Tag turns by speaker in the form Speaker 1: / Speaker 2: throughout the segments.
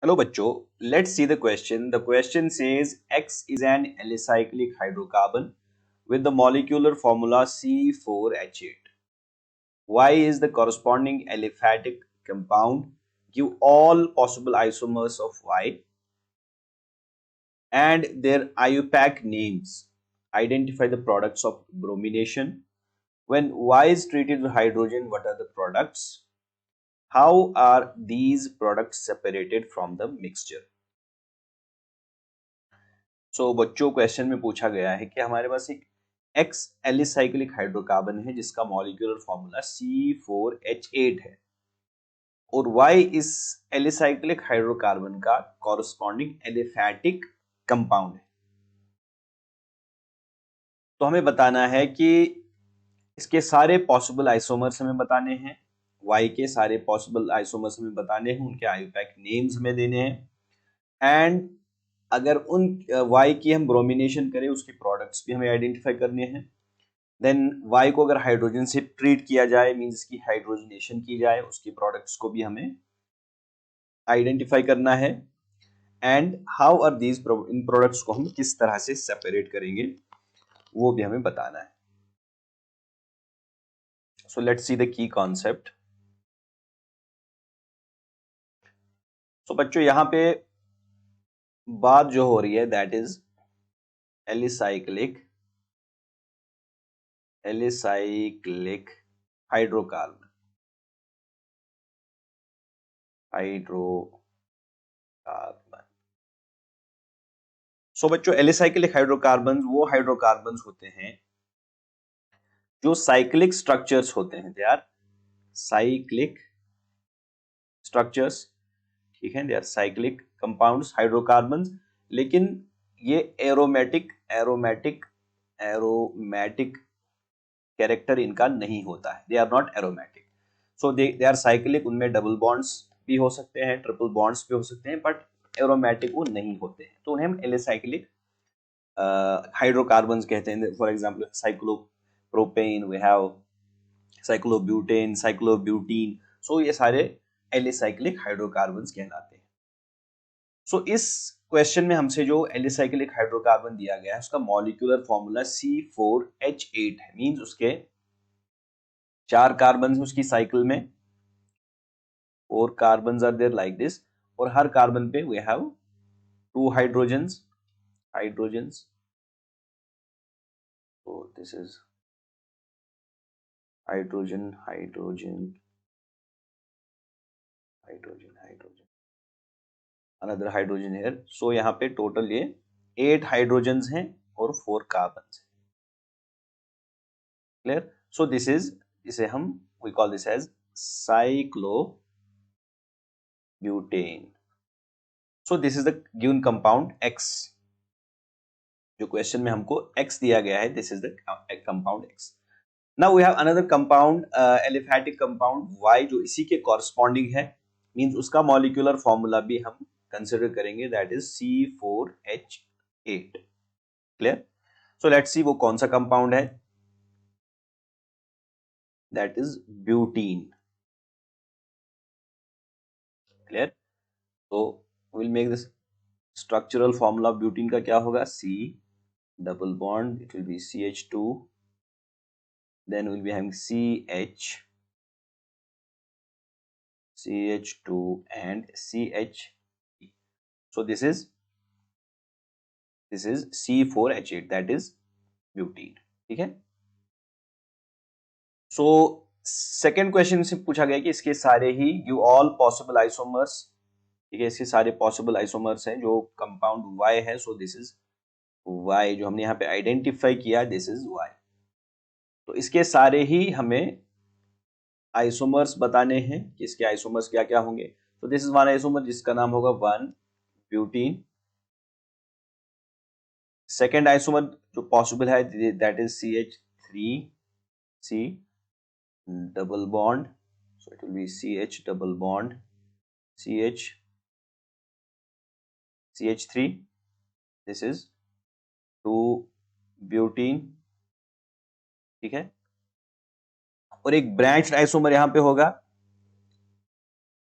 Speaker 1: Hello बच्चों, let's see the question. The question says X is an alicyclic hydrocarbon with the molecular formula C4H8. Y is the corresponding aliphatic compound. Give all possible isomers of Y and their IUPAC names. Identify the products of bromination. When Y is treated with hydrogen, what are the products? How are these products separated from the mixture? बच्चों question में पूछा गया है कि हमारे पास एक x alicyclic hydrocarbon है जिसका मॉलिक्यूलर फॉर्मूला C4H8 है और Y इस एलिसाइक्लिक हाइड्रोकार्बन का कॉरस्पॉन्डिंग एलिफैटिक कंपाउंड है। तो हमें बताना है कि इसके सारे पॉसिबल आइसोमर्स हमें बताने हैं, Y के सारे पॉसिबल आइसोमर्स हमें बताने हैं, उनके आईयूपैक नेम्स हमें देने हैं एंड अगर उन Y की हम ब्रोमिनेशन करें उसके प्रोडक्ट्स भी हमें आइडेंटिफाई करने हैं। देन Y को अगर हाइड्रोजन से ट्रीट किया जाए मींस की हाइड्रोजनेशन की जाए उसके प्रोडक्ट्स को भी हमें आइडेंटिफाई करना है एंड हाउ आर दीज इन प्रोडक्ट्स को हम किस तरह से सेपरेट करेंगे वो भी हमें बताना है। So let's see the key concept. So बच्चों यहां पे बात जो हो रही है that is alicyclic hydrocarbon so बच्चों एलिसाइक्लिक हाइड्रोकार्बन वो हाइड्रोकार्बन होते हैं जो साइक्लिक स्ट्रक्चर्स होते हैं। दे आर साइक्लिक स्ट्रक्चर्स, ठीक है, they are cyclic compounds hydrocarbons, लेकिन ये एरोमेटिक एरोमेटिक एरोमेटिक कैरेक्टर इनका नहीं होता है। They are not aromatic, so they are cyclic. उनमें डबल बॉन्ड्स भी हो सकते हैं, ट्रिपल बॉन्ड्स भी हो सकते हैं, बट एरोमेटिक वो नहीं होते हैं, तो उन्हें हम एलिसाइक्लिक हाइड्रोकार्बन्स कहते हैं। For example cyclopropane, we have cyclobutane, cyclobutene, so ये सारे एलिसाइक्लिक हाइड्रोकार्बन्स कहलाते हैं। सो इस क्वेश्चन में हमसे जो एलिसाइक्लिक हाइड्रोकार्बन दिया गया है उसका मॉलिक्यूलर फॉर्मूला C4H8 है। मींस उसके 4 कार्बन है उसकी साइकिल में, 4 carbon are there like this, और हर कार्बन पे we have 2 hydrogens. So this is hydrogen, another hydrogen here. So यहाँ पे टोटल ये 8 हाइड्रोजन्स हैं और 4 कार्बन हैं। क्लियर? सो दिस इज, इसे हम we call this as cyclobutane. So this is the given compound X। जो क्वेश्चन में हमको X दिया गया है, this is the compound X। Now we have another compound aliphatic compound Y जो इसी के कॉरस्पॉन्डिंग है, मींस उसका मॉलिक्यूलर फॉर्मूला भी हम कंसीडर करेंगे, that is C4H8। Clear? So let's सी वो कौन सा कंपाउंड है, दैट इज ब्यूटीन। क्लियर? तो will make this structural formula of butene का क्या होगा, C double bond, it will be CH2, then we'll be having CH2 and CH, so this is C4H8, that is butene। ठीक है? So second question से पूछा गया कि इसके सारे ही गिव ऑल पॉसिबल आइसोमर्स, ठीक है, इसके सारे पॉसिबल आइसोमर्स हैं जो कंपाउंड Y है। सो दिस इज Y जो हमने यहाँ पे आइडेंटिफाई किया, दिस इज Y। तो इसके सारे ही हमें आइसोमर्स बताने हैं कि इसके आइसोमर्स क्या क्या होंगे। तो दिस इज वन आइसोमर जिसका नाम होगा 1 ब्यूटीन। सेकेंड आइसोमर जो पॉसिबल है that is CH3C double bond, so it will be CH double bond CH3, this is 2 butene. ठीक है? और एक ब्रांच आइसोमर यहां पे होगा,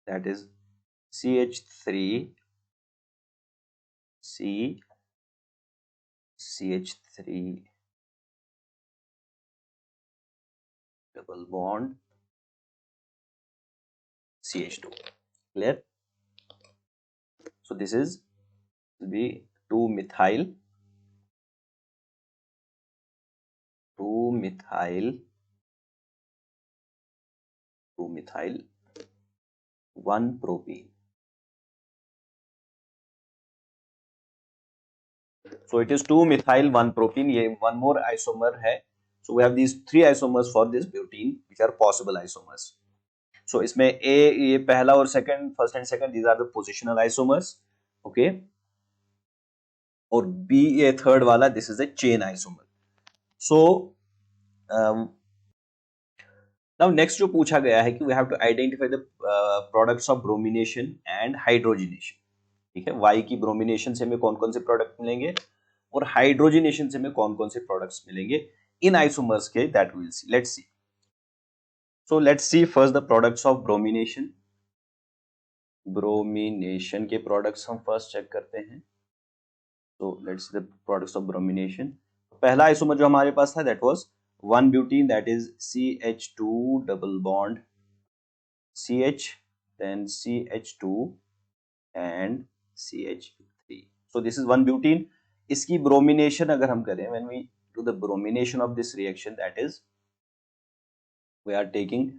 Speaker 1: that is CH3 C CH3 double bond CH2. Clear? So this is the 2-methyl 1-propene. So it is 2-methyl 1-propene. ये one more isomer है. So we have these 3 isomers for this butene, which are possible isomers. So इसमें A ये पहला और second, first and second, these are the positional isomers. Okay. और B ये third वाला, this is a chain isomer. So now next जो पूछा गया है कि we have to identify the products of bromination and hydrogenation. ठीक है, Y की ब्रोमिनेशन से हमें कौन कौन से प्रोडक्ट मिलेंगे और हाइड्रोजिनेशन से हमें कौन कौन से प्रोडक्ट्स मिलेंगे इन आइसोमर्स के, that will see. Let's see. So let's C first the products of bromination. Bromination के प्रोडक्ट्स हम फर्स्ट चेक करते हैं. सो let's see the products of bromination. पहला आइसोमर जो हमारे पास था that was 1-butene, that is CH2 double bond CH, then CH2 and CH3. So this is 1-butene. इसकी bromination अगर हम करें, when we do the bromination of this reaction, that is we are taking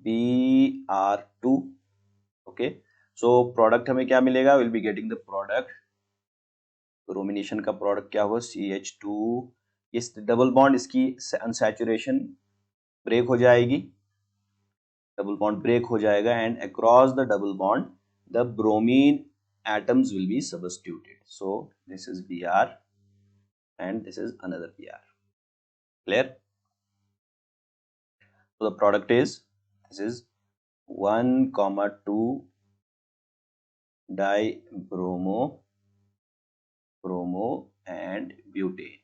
Speaker 1: Br2. Okay, so product हमें क्या मिलेगा? we'll be getting the product. Bromination का product क्या हुआ? CH2. इस डबल बॉन्ड इसकी अनसैचुरेशन ब्रेक हो जाएगी, डबल बॉन्ड ब्रेक हो जाएगा, and across the double bond the bromine atoms will be substituted. So this is Br and this is another Br. Clear? So the product is, this is 1,2 dibromo and butane,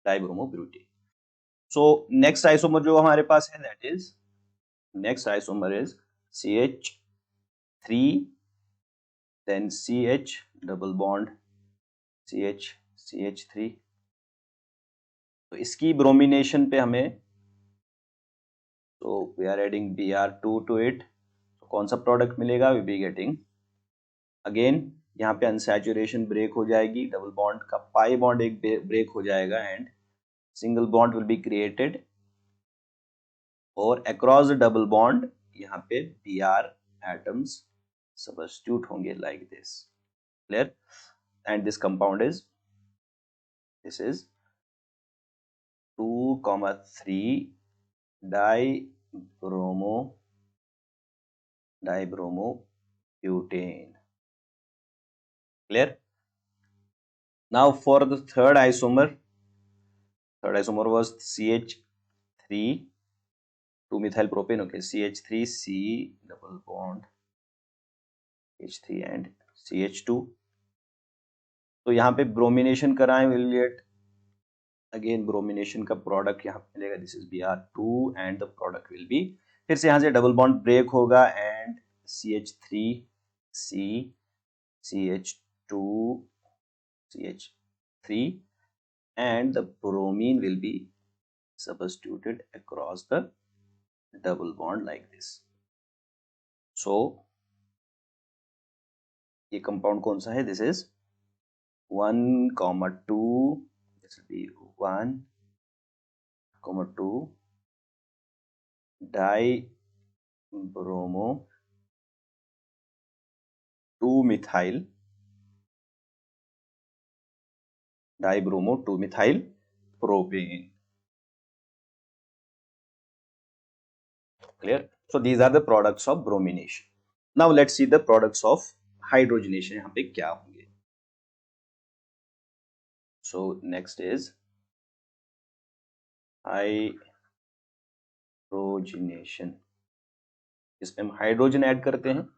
Speaker 1: dibromo butane. So next isomer जो हमारे पास है, that is next isomer is CH3, then CH double bond CH3. तो इसकी bromination पे हमें, so we are adding Br2 to it. तो कौन सा प्रोडक्ट मिलेगा? we be getting again, यहाँ पे अनसैचुरेशन ब्रेक हो जाएगी, डबल बॉन्ड का पाई बॉन्ड एक ब्रेक हो जाएगा and single bond will be created, और अक्रॉस द डबल बॉन्ड यहाँ पे Br एटम्स सबस्टिट्यूट होंगे like this. Clear? And this compound is, this is 2,3 dibromo butane. Clear? Now for the third isomer was CH3 2-methyl propane. Okay, CH3C double bond H3 and CH2. तो यहाँ पे bromination कराएं, will get again bromination का product यहाँ पे मिलेगा, this is Br2 and the product will B, फिर से यहाँ से डबल बॉन्ड ब्रेक होगा and CH3C CH2 CH3 and the bromine will be substituted across the double bond like this. So ये कंपाउंड कौन सा है? This is 1,2, this will be 1,2 dibromo 2-methyl dibromo 2-methyl propane. Clear? So these are the products of bromination. Now let's see the products of hydrogenation. यहाँ पे क्या होंगे? So next is hydrogenation. इसमें हम हाइड्रोजन ऐड करते हैं.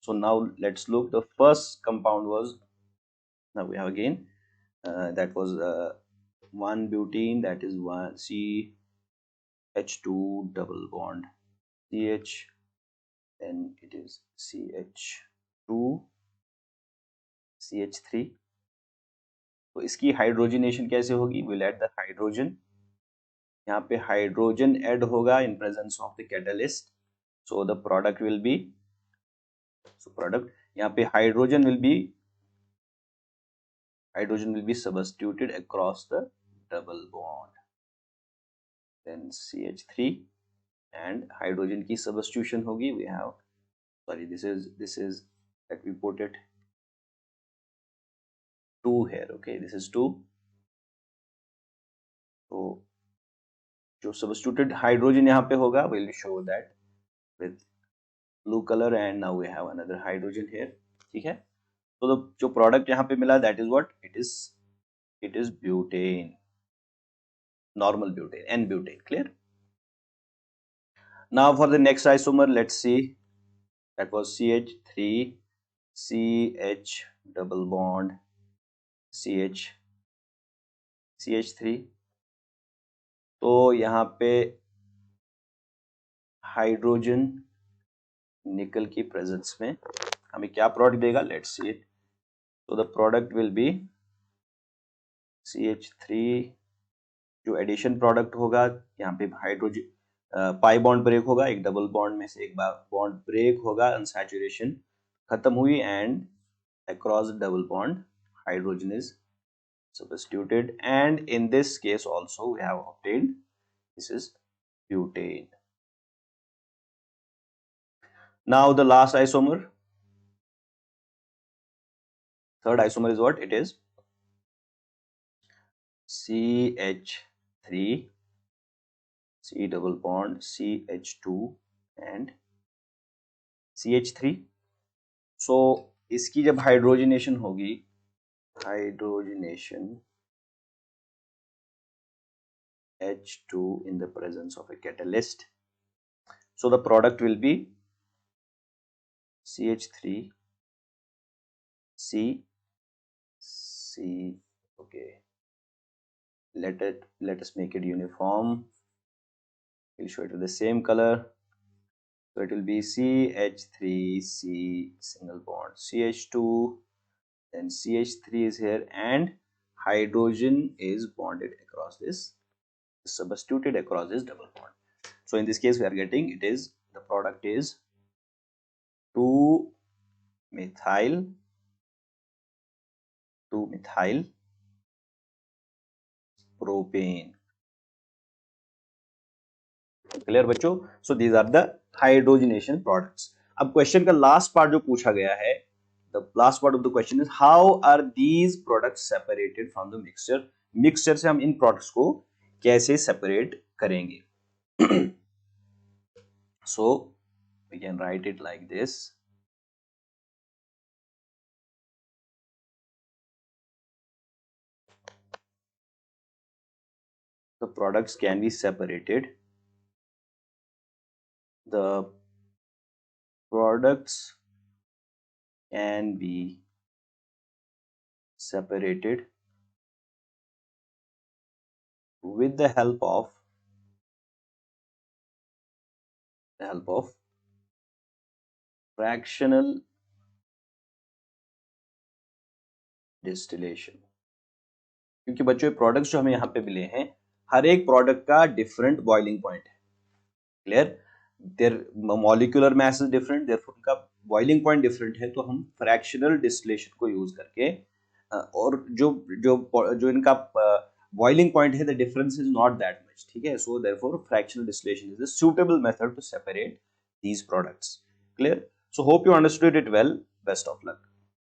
Speaker 1: So now let's look. The first compound was, now we have again that was 1-butene, that is CH2 double bond CH then it is CH2 CH3। तो इसकी hydrogenation कैसे होगी? Will add the hydrogen, यहाँ पे hydrogen add होगा in presence of the catalyst, so the product will be, so product यहाँ पे hydrogen will be substituted across the double bond, then CH3 and hydrogen की substitution होगी, we have, sorry this is let me put it 2 here, okay, this is 2, तो जो substituted hydrogen यहाँ पे होगा will show that with blue colour and now we have another hydrogen here, ठीक है। तो जो प्रोडक्ट यहाँ पे मिला that is what it is butane, normal butane, n butane, clear. Now for the next isomer let's see, that was CH3 CH double bond CH3, तो यहाँ पे हाइड्रोजन निकल की प्रेजेंस में हमें क्या प्रोडक्ट देगा, लेट्स सी इट। तो the product will B CH3, जो एडिशन प्रोडक्ट होगा यहाँ पे हाइड्रोजन पाई बॉन्ड ब्रेक होगा, एक डबल बॉन्ड में से एक बॉन्ड ब्रेक होगा, अनसैचुरेशन खत्म हुई and across double bond hydrogen is substituted, and in this case also we have obtained this is butane. Now the last isomer, third isomer is what? It is CH3 C double bond CH2 and CH3। so इसकी जब hydrogenation होगी, hydrogenation H2 in the presence of a catalyst, so the product will be CH3 C, okay, let us make it uniform, we'll show it with the same color, so it will be CH3 C single bond CH2, then CH3 is here and hydrogen is bonded across this, substituted across this double bond. So in this case we are getting, it is, the product is 2-methyl propane, clear बच्चों। So these are the hydrogenation products. अब question का last part जो पूछा गया है, the last part of the question is how are these products separated from the mixture, mixture से हम इन प्रोडक्ट्स को कैसे सेपरेट करेंगे। So we can write it like this, the products can be separated, the products can be separated with the help of fractional distillation। क्योंकि बच्चों ये products जो हमें यहाँ पे मिले हैं, हर एक प्रोडक्ट का डिफरेंट बॉइलिंग पॉइंट है, clear, their molecular mass is different, therefore उनका बॉइलिंग पॉइंट डिफरेंट है, तो हम फ्रैक्शनल डिस्टिलेशन को यूज करके और जो जो जो इनका बॉइलिंग पॉइंट है, the difference is not that much, ठीक है। So therefore fractional distillation is a suitable method to separate these products, clear। So hope you understood it well, best of luck।